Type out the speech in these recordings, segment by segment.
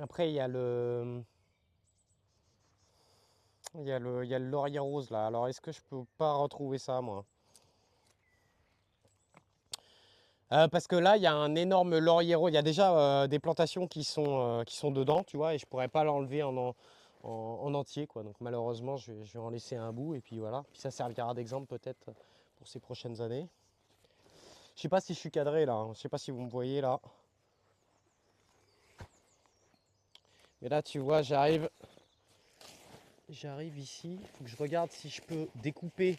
Après, il y a le laurier rose là. Alors, est-ce que je peux pas retrouver ça, moi? Parce que là, il y a un énorme laurier rose. Il y a déjà des plantations qui sont dedans, tu vois, et je pourrais pas l'enlever en entier, quoi. Donc, malheureusement, je vais en laisser un bout, et puis voilà. Puis ça servira d'exemple peut-être pour ces prochaines années. Je sais pas si je suis cadré là, hein. Je sais pas si vous me voyez là. Mais là, tu vois, j'arrive ici. Il faut que je regarde si je peux découper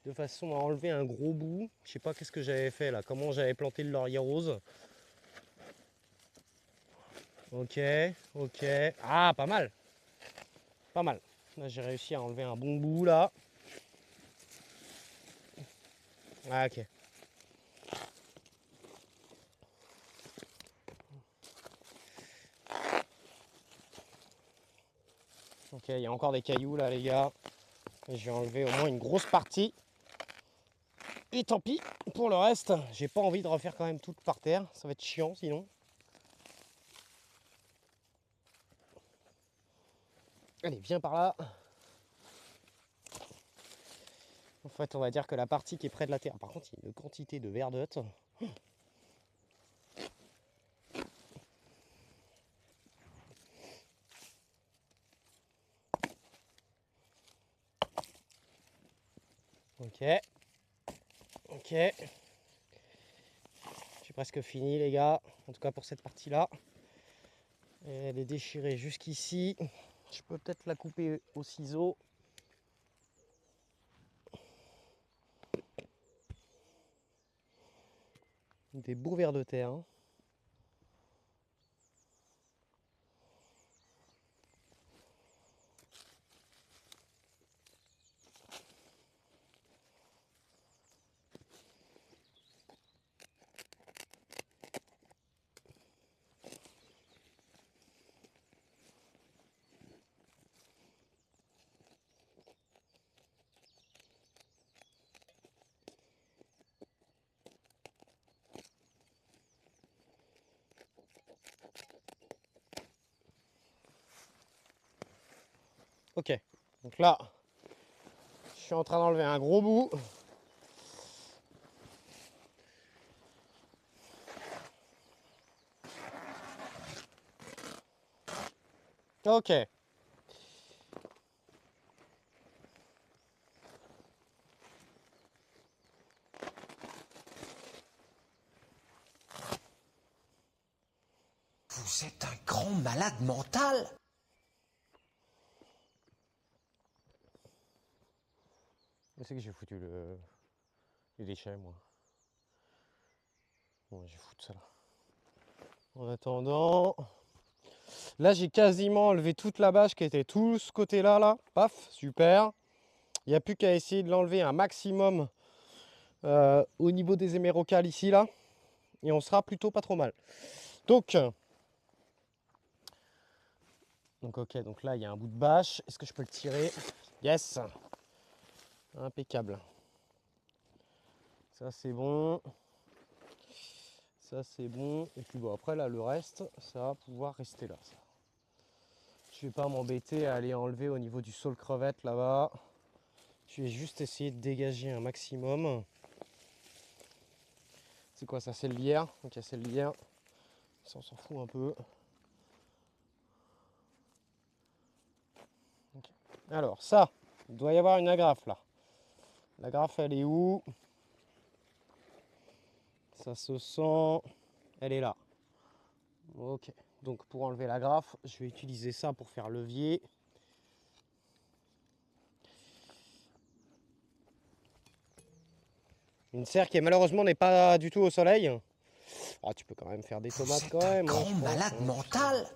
de façon à enlever un gros bout. Je sais pas qu'est-ce que j'avais fait là, comment j'avais planté le laurier rose. Ok, ok. Ah, pas mal, pas mal. Là, j'ai réussi à enlever un bon bout là. Ah, ok. Ok, il y a encore des cailloux là, les gars. Et je vais enlever au moins une grosse partie. Et tant pis pour le reste. J'ai pas envie de refaire quand même tout par terre. Ça va être chiant sinon. Allez, viens par là. En fait, on va dire que la partie qui est près de la terre. Par contre, il y a une quantité de verdotte. Ok, ok. J'ai presque fini, les gars. En tout cas pour cette partie-là. Elle est déchirée jusqu'ici. Je peux peut-être la couper au ciseau. Des beaux vers de terre, hein. Ok, donc là, je suis en train d'enlever un gros bout. Ok. Vous êtes un grand malade mental. Où c'est que j'ai foutu les déchets, moi? Bon, je vais foutre ça là. En attendant, là j'ai quasiment enlevé toute la bâche qui était tout ce côté-là, là. Paf, super. Il n'y a plus qu'à essayer de l'enlever un maximum au niveau des hémérocales ici, là. Et on sera plutôt pas trop mal. Donc ok, donc là il y a un bout de bâche. Est-ce que je peux le tirer? Yes. Impeccable. Ça c'est bon. Ça c'est bon. Et puis bon après là le reste, ça va pouvoir rester là. Ça. Je vais pas m'embêter à aller enlever au niveau du saule crevette là-bas. Je vais juste essayer de dégager un maximum. C'est quoi ça? C'est le lierre. Ok, c'est le lierre. Ça on s'en fout un peu. Okay. Alors ça, il doit y avoir une agrafe là. L'agrafe elle est où? Ça se sent. Elle est là. Ok. Donc pour enlever l'agrafe, je vais utiliser ça pour faire levier. Une serre qui malheureusement n'est pas du tout au soleil. Ah, tu peux quand même faire des Vous tomates quand êtes un même, hein, grand je pense. malade Hein. mental.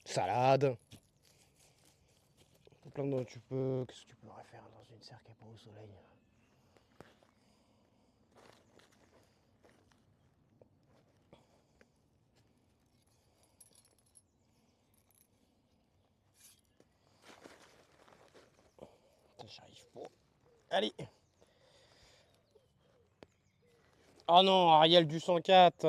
Salade. Plein de tu peux. Qu'est-ce que tu pourrais faire dans une serre qui n'est pas au soleil? J'arrive pas. Allez. Oh non, Ariel du 104.